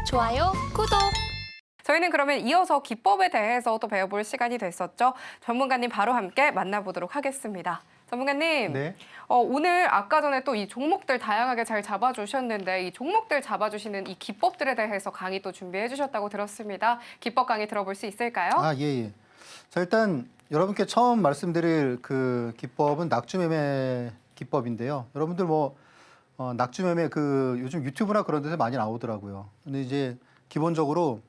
좋아요, 구독. 저희는 그러면 이어서 기법에 대해서 또 배워볼 시간이 됐었죠. 전문가님 바로 함께 만나보도록 하겠습니다. 전문가님, 네. 오늘 아까 전에 또 이 종목들 다양하게 잘 잡아주셨는데 이 종목들 잡아주시는 이 기법들에 대해서 강의 또 준비해 주셨다고 들었습니다. 기법 강의 들어볼 수 있을까요? 예. 자, 일단 여러분께 처음 말씀드릴 그 기법은 낙주매매 기법인데요. 여러분들 낙주매매 요즘 유튜브나 그런 데서 많이 나오더라고요. 근데 이제 기본적으로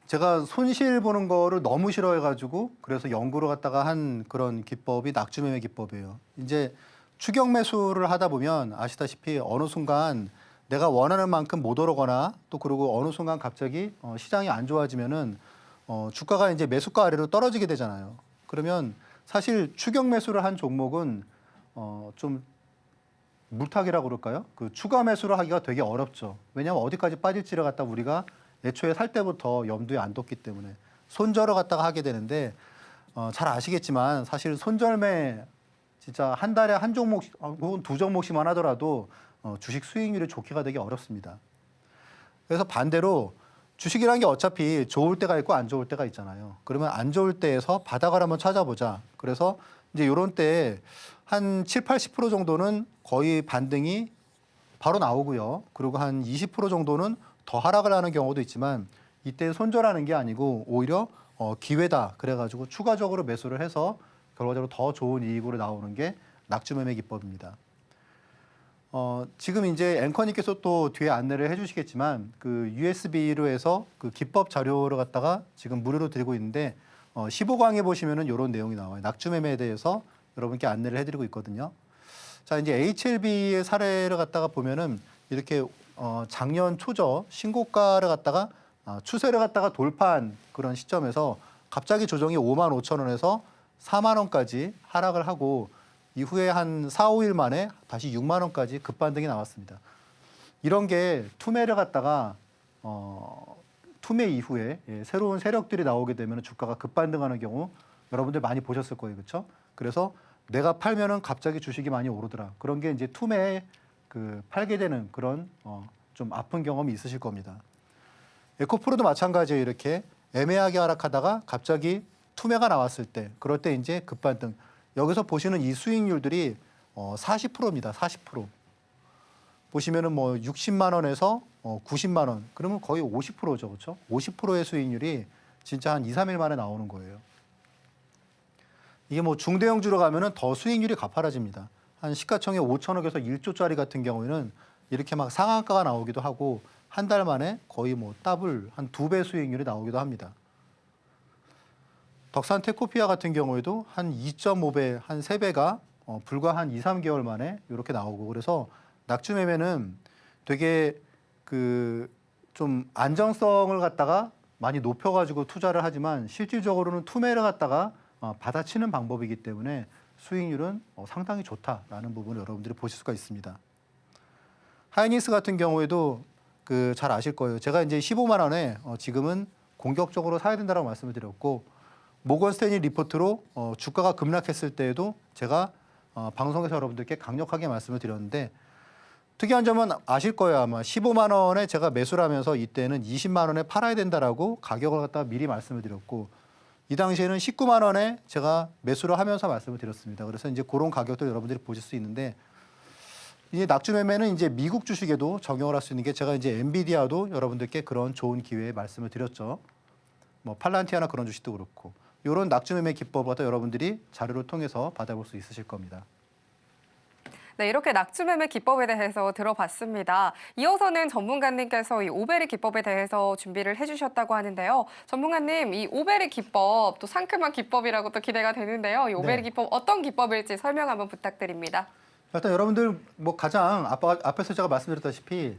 제가 손실 보는 거를 너무 싫어해가지고 그래서 연구를 갖다가 한 그런 기법이 낙주매매 기법이에요. 이제 추격 매수를 하다 보면 아시다시피 어느 순간 내가 원하는 만큼 못 오르거나 또 그리고 어느 순간 갑자기 시장이 안 좋아지면은 주가가 이제 매수가 아래로 떨어지게 되잖아요. 그러면 사실 추격 매수를 한 종목은 좀 물타기라고 그럴까요? 그 추가 매수를 하기가 되게 어렵죠. 왜냐하면 어디까지 빠질지를 갖다 우리가 애초에 살 때부터 염두에 안 뒀기 때문에 손절을 갖다가 하게 되는데 잘 아시겠지만 사실 손절매 진짜 한 달에 한 종목 혹은 두 종목씩만 하더라도 주식 수익률이 좋게가 되게 어렵습니다. 그래서 반대로 주식이라는 게 어차피 좋을 때가 있고 안 좋을 때가 있잖아요. 그러면 안 좋을 때에서 바닥을 한번 찾아보자. 그래서 이제 이런 때 한 7, 80% 정도는 거의 반등이 바로 나오고요. 그리고 한 20% 정도는 더 하락을 하는 경우도 있지만 이때 손절하는 게 아니고 오히려 기회다. 그래가지고 추가적으로 매수를 해서 결과적으로 더 좋은 이익으로 나오는 게 낙주매매 기법입니다. 지금 이제 앵커님께서 또 뒤에 안내를 해주시겠지만 그 USB로 해서 그 기법 자료를 갖다가 지금 무료로 드리고 있는데 15강에 보시면은 이런 내용이 나와요. 낙주매매에 대해서 여러분께 안내를 해드리고 있거든요. 자, 이제 HLB의 사례를 갖다가 보면은 이렇게 작년 초저 신고가를 갖다가 추세를 갖다가 돌파한 그런 시점에서 갑자기 조정이 5만 5천 원에서 4만 원까지 하락을 하고 이후에 한 4, 5일 만에 다시 6만 원까지 급반등이 나왔습니다. 이런 게 투매를 갖다가 투매 이후에 새로운 세력들이 나오게 되면 주가가 급반등하는 경우 여러분들 많이 보셨을 거예요, 그렇죠? 그래서 내가 팔면은 갑자기 주식이 많이 오르더라. 그런 게 이제 투매에 팔게 되는 그런 좀 아픈 경험이 있으실 겁니다. 에코프로도 마찬가지예요. 이렇게 애매하게 하락하다가 갑자기 투매가 나왔을 때, 그럴 때 이제 급반등. 여기서 보시는 이 수익률들이 40%입니다. 40%. 보시면은 60만 원에서 90만 원. 그러면 거의 50%죠. 그렇죠? 50%의 수익률이 진짜 한 2, 3일 만에 나오는 거예요. 이게 중대형주로 가면은 더 수익률이 가파라집니다. 한 시가총액 5천억에서 1조짜리 같은 경우에는 이렇게 막 상한가가 나오기도 하고 한 달 만에 거의 더블 한 2배 수익률이 나오기도 합니다. 덕산 테코피아 같은 경우에도 한 2.5배, 한 3배가 불과 한 2, 3개월 만에 이렇게 나오고 그래서 낙주매매는 되게 좀 안정성을 갖다가 많이 높여가지고 투자를 하지만 실질적으로는 투매를 갖다가 받아치는 방법이기 때문에 수익률은 상당히 좋다라는 부분을 여러분들이 보실 수가 있습니다. 하이닉스 같은 경우에도 잘 아실 거예요. 제가 이제 15만 원에 지금은 공격적으로 사야 된다고 말씀을 드렸고 모건 스탠리 리포트로 주가가 급락했을 때에도 제가 방송에서 여러분들께 강력하게 말씀을 드렸는데 특이한 점은 아실 거예요. 아마 15만 원에 제가 매수를 하면서 이때는 20만 원에 팔아야 된다라고 가격을 갖다가 미리 말씀을 드렸고 이 당시에는 19만 원에 제가 매수를 하면서 말씀을 드렸습니다. 그래서 이제 그런 가격들 여러분들이 보실 수 있는데 이제 낙주매매는 이제 미국 주식에도 적용을 할 수 있는 게 제가 이제 엔비디아도 여러분들께 그런 좋은 기회에 말씀을 드렸죠. 팔란티아나 그런 주식도 그렇고 이런 낙주매매 기법을 여러분들이 자료를 통해서 받아볼 수 있으실 겁니다. 네, 이렇게 낙주매매 기법에 대해서 들어봤습니다. 이어서는 전문가님께서 이 오베리 기법에 대해서 준비를 해주셨다고 하는데요. 전문가님, 이 오베리 기법, 또 상큼한 기법이라고 또 기대가 되는데요. 이 오베리 기법 어떤 기법일지 설명 한번 부탁드립니다. 일단 여러분들 가장 앞에서 제가 말씀드렸다시피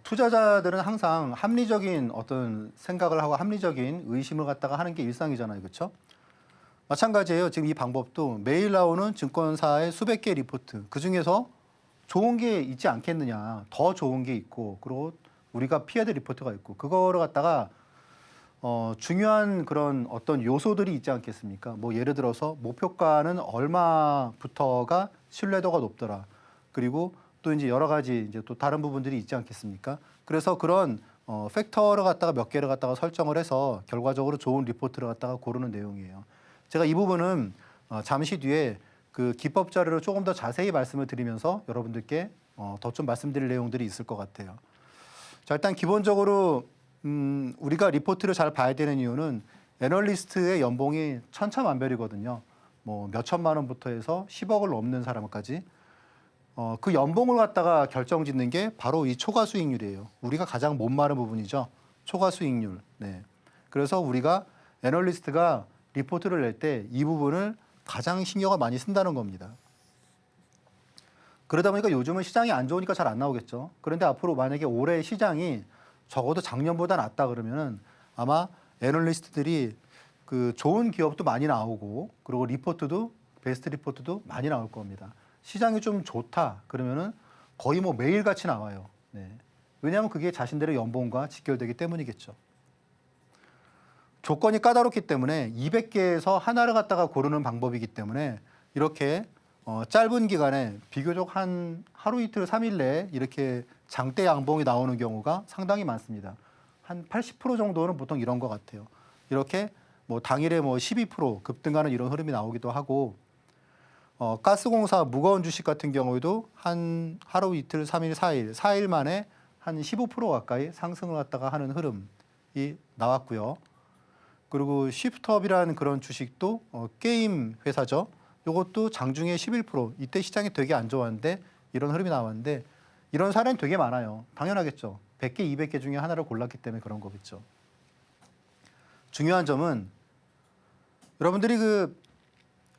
투자자들은 항상 합리적인 어떤 생각을 하고 합리적인 의심을 갖다가 하는 게 일상이잖아요. 그렇죠? 마찬가지예요. 지금 이 방법도 매일 나오는 증권사의 수백 개의 리포트 그중에서 좋은 게 있지 않겠느냐. 더 좋은 게 있고 그리고 우리가 피해야 될 리포트가 있고 그거를 갖다가 중요한 그런 어떤 요소들이 있지 않겠습니까? 예를 들어서 목표가는 얼마부터가 신뢰도가 높더라. 그리고 또 이제 여러 가지 이제 또 다른 부분들이 있지 않겠습니까? 그래서 그런 팩터를 갖다가 몇 개를 갖다가 설정을 해서 결과적으로 좋은 리포트를 갖다가 고르는 내용이에요. 제가 이 부분은 잠시 뒤에 그 기법 자료를 조금 더 자세히 말씀을 드리면서 여러분들께 더 좀 말씀드릴 내용들이 있을 것 같아요. 자, 일단 기본적으로 우리가 리포트를 잘 봐야 되는 이유는 애널리스트의 연봉이 천차만별이거든요. 뭐 몇천만 원부터 해서 10억을 넘는 사람까지 그 연봉을 갖다가 결정짓는 게 바로 이 초과 수익률이에요. 우리가 가장 못 마른 부분이죠. 초과 수익률. 네. 그래서 우리가 애널리스트가 리포트를 낼 때 이 부분을 가장 신경을 많이 쓴다는 겁니다. 그러다 보니까 요즘은 시장이 안 좋으니까 잘 안 나오겠죠. 그런데 앞으로 만약에 올해 시장이 적어도 작년보다 낫다 그러면은 아마 애널리스트들이 그 좋은 기업도 많이 나오고 그리고 리포트도 베스트 리포트도 많이 나올 겁니다. 시장이 좀 좋다 그러면은 거의 뭐 매일같이 나와요. 네. 왜냐하면 그게 자신들의 연봉과 직결되기 때문이겠죠. 조건이 까다롭기 때문에 200개에서 하나를 갖다가 고르는 방법이기 때문에 이렇게 짧은 기간에 비교적 한 하루 이틀 3일 내에 이렇게 장대 양봉이 나오는 경우가 상당히 많습니다. 한 80% 정도는 보통 이런 것 같아요. 이렇게 뭐 당일에 뭐 12% 급등하는 이런 흐름이 나오기도 하고 가스공사 무거운 주식 같은 경우에도 한 하루 이틀 3일 4일 만에 한 15% 가까이 상승을 갖다가 하는 흐름이 나왔고요. 그리고 쉬프트업이라는 그런 주식도 게임 회사죠. 이것도 장중에 11% 이때 시장이 되게 안 좋았는데 이런 흐름이 나왔는데 이런 사례는 되게 많아요. 당연하겠죠. 100개, 200개 중에 하나를 골랐기 때문에 그런 거겠죠. 중요한 점은 여러분들이 그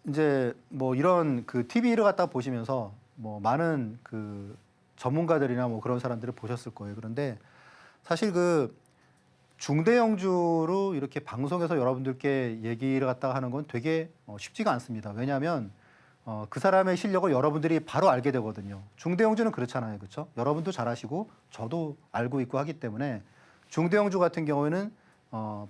이제 뭐 이런 그 TV를 갖다 보시면서 뭐 많은 그 전문가들이나 뭐 그런 사람들을 보셨을 거예요. 그런데 사실 그 중대형주로 이렇게 방송에서 여러분들께 얘기를 갖다가 하는 건 되게 쉽지가 않습니다. 왜냐하면 그 사람의 실력을 여러분들이 바로 알게 되거든요. 중대형주는 그렇잖아요. 그렇죠? 여러분도 잘 아시고 저도 알고 있고 하기 때문에 중대형주 같은 경우에는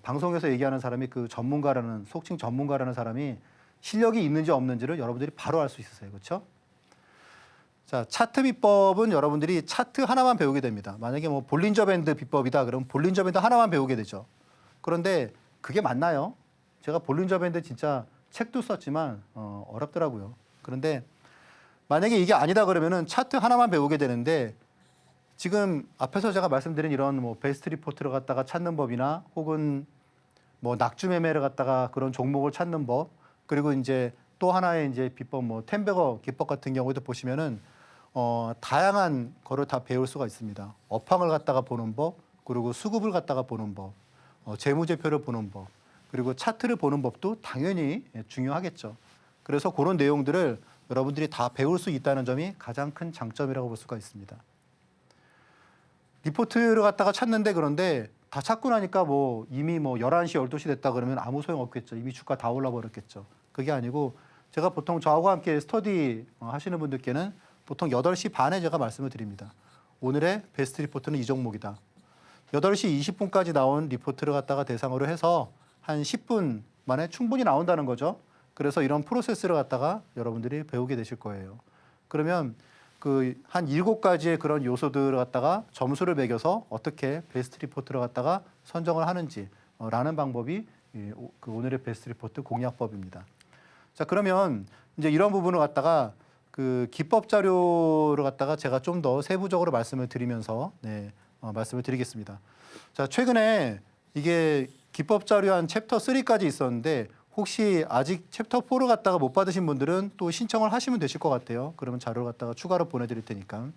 방송에서 얘기하는 사람이 그 전문가라는 속칭 전문가라는 사람이 실력이 있는지 없는지를 여러분들이 바로 알 수 있으세요. 그렇죠? 자, 차트 비법은 여러분들이 차트 하나만 배우게 됩니다. 만약에 뭐 볼린저 밴드 비법이다 그러면 볼린저 밴드 하나만 배우게 되죠. 그런데 그게 맞나요? 제가 볼린저 밴드 진짜 책도 썼지만 어렵더라고요. 그런데 만약에 이게 아니다 그러면은 차트 하나만 배우게 되는데 지금 앞에서 제가 말씀드린 이런 뭐 베스트 리포트를 갖다가 찾는 법이나 혹은 뭐 낙주 매매를 갖다가 그런 종목을 찾는 법 그리고 이제 또 하나의 이제 비법 뭐 템베거 기법 같은 경우에도 보시면은 다양한 거를 다 배울 수가 있습니다. 업황을 갖다가 보는 법, 그리고 수급을 갖다가 보는 법, 재무제표를 보는 법, 그리고 차트를 보는 법도 당연히 중요하겠죠. 그래서 그런 내용들을 여러분들이 다 배울 수 있다는 점이 가장 큰 장점이라고 볼 수가 있습니다. 리포트를 갖다가 찾는데 그런데 다 찾고 나니까 뭐 이미 뭐 11시, 12시 됐다 그러면 아무 소용 없겠죠. 이미 주가 다 올라버렸겠죠. 그게 아니고 제가 보통 저하고 함께 스터디 하시는 분들께는 보통 8시 반에 제가 말씀을 드립니다. 오늘의 베스트 리포트는 이 종목이다. 8시 20분까지 나온 리포트를 갖다가 대상으로 해서 한 10분 만에 충분히 나온다는 거죠. 그래서 이런 프로세스를 갖다가 여러분들이 배우게 되실 거예요. 그러면 그 한 7가지의 그런 요소들을 갖다가 점수를 매겨서 어떻게 베스트 리포트를 갖다가 선정을 하는지 라는 방법이 그 오늘의 베스트 리포트 공략법입니다. 자, 그러면 이제 이런 부분을 갖다가 그 기법 자료를 갖다가 제가 좀 더 세부적으로 말씀을 드리면서 말씀을 드리겠습니다. 자, 최근에 이게 기법 자료 한 챕터 3까지 있었는데 혹시 아직 챕터 4를 갖다가 못 받으신 분들은 또 신청을 하시면 되실 것 같아요. 그러면 자료를 갖다가 추가로 보내드릴 테니까.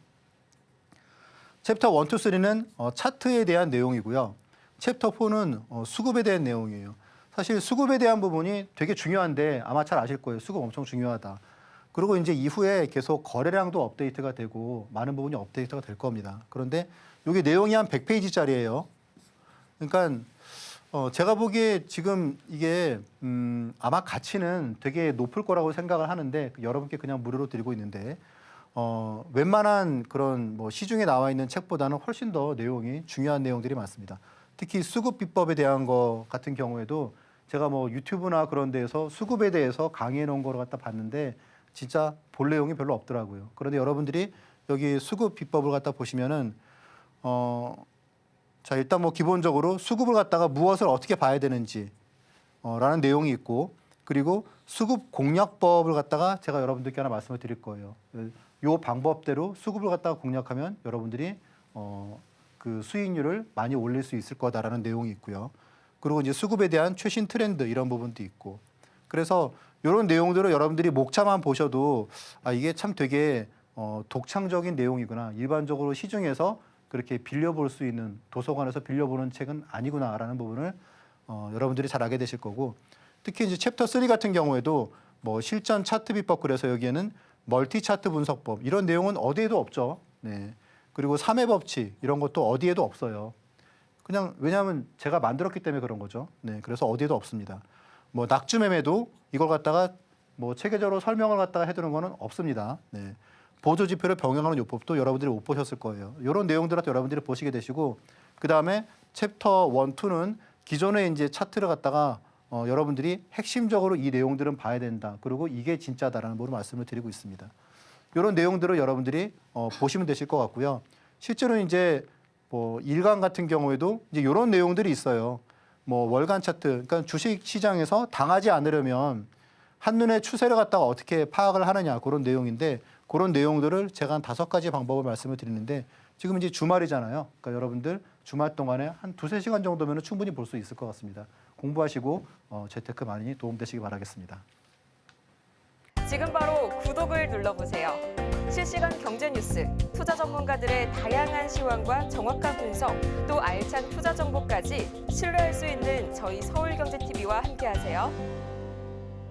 챕터 1, 2, 3는 차트에 대한 내용이고요. 챕터 4는 수급에 대한 내용이에요. 사실 수급에 대한 부분이 되게 중요한데 아마 잘 아실 거예요. 수급 엄청 중요하다. 그리고 이제 이후에 계속 거래량도 업데이트가 되고 많은 부분이 업데이트가 될 겁니다. 그런데 이게 내용이 한 100페이지짜리예요. 그러니까 제가 보기에 지금 이게 아마 가치는 되게 높을 거라고 생각을 하는데 여러분께 그냥 무료로 드리고 있는데 웬만한 그런 뭐 시중에 나와 있는 책보다는 훨씬 더 내용이 중요한 내용들이 많습니다. 특히 수급 비법에 대한 거 같은 경우에도 제가 뭐 유튜브나 그런 데에서 수급에 대해서 강의해 놓은 거를 갖다 봤는데 진짜 볼 내용이 별로 없더라고요. 그런데 여러분들이 여기 수급 비법을 갖다 보시면은 자, 일단 뭐 기본적으로 수급을 갖다가 무엇을 어떻게 봐야 되는지 라는 내용이 있고, 그리고 수급 공략법을 갖다가 제가 여러분들께 하나 말씀을 드릴 거예요. 요 방법대로 수급을 갖다가 공략하면 여러분들이 그 수익률을 많이 올릴 수 있을 거다라는 내용이 있고요. 그리고 이제 수급에 대한 최신 트렌드 이런 부분도 있고. 그래서 이런 내용들을 여러분들이 목차만 보셔도 아, 이게 참 되게 독창적인 내용이구나. 일반적으로 시중에서 그렇게 빌려볼 수 있는, 도서관에서 빌려보는 책은 아니구나라는 부분을 여러분들이 잘 알게 되실 거고, 특히 이제 챕터 3 같은 경우에도 뭐 실전 차트 비법, 그래서 여기에는 멀티 차트 분석법 이런 내용은 어디에도 없죠. 네. 그리고 3회 법칙 이런 것도 어디에도 없어요. 그냥 왜냐하면 제가 만들었기 때문에 그런 거죠. 네. 그래서 어디에도 없습니다. 뭐 낙주 매매도 이걸 갖다가 뭐 체계적으로 설명을 갖다가 해두는 거는 없습니다. 네. 보조 지표를 병행하는 요법도 여러분들이 못 보셨을 거예요. 이런 내용들을 여러분들이 보시게 되시고, 그 다음에 챕터 1, 2는 기존에 이제 차트를 갖다가 여러분들이 핵심적으로 이 내용들은 봐야 된다. 그리고 이게 진짜다라는 부분을 말씀을 드리고 있습니다. 이런 내용들을 여러분들이 보시면 되실 것 같고요. 실제로 이제 뭐 일간 같은 경우에도 이제 이런 내용들이 있어요. 뭐 월간 차트, 그러니까 주식 시장에서 당하지 않으려면 한눈에 추세를 갖다가 어떻게 파악을 하느냐, 그런 내용인데, 그런 내용들을 제가 한 5가지 방법을 말씀을 드리는데, 지금 이제 주말이잖아요. 그러니까 여러분들 주말 동안에 한 2-3시간 정도면 충분히 볼 수 있을 것 같습니다. 공부하시고 재테크 많이 도움되시기 바라겠습니다. 지금 바로 구독을 눌러보세요. 실시간 경제 뉴스, 투자 전문가들의 다양한 시황과 정확한 분석, 또 알찬 투자 정보까지 신뢰할 수 있는 저희 서울경제TV와 함께하세요.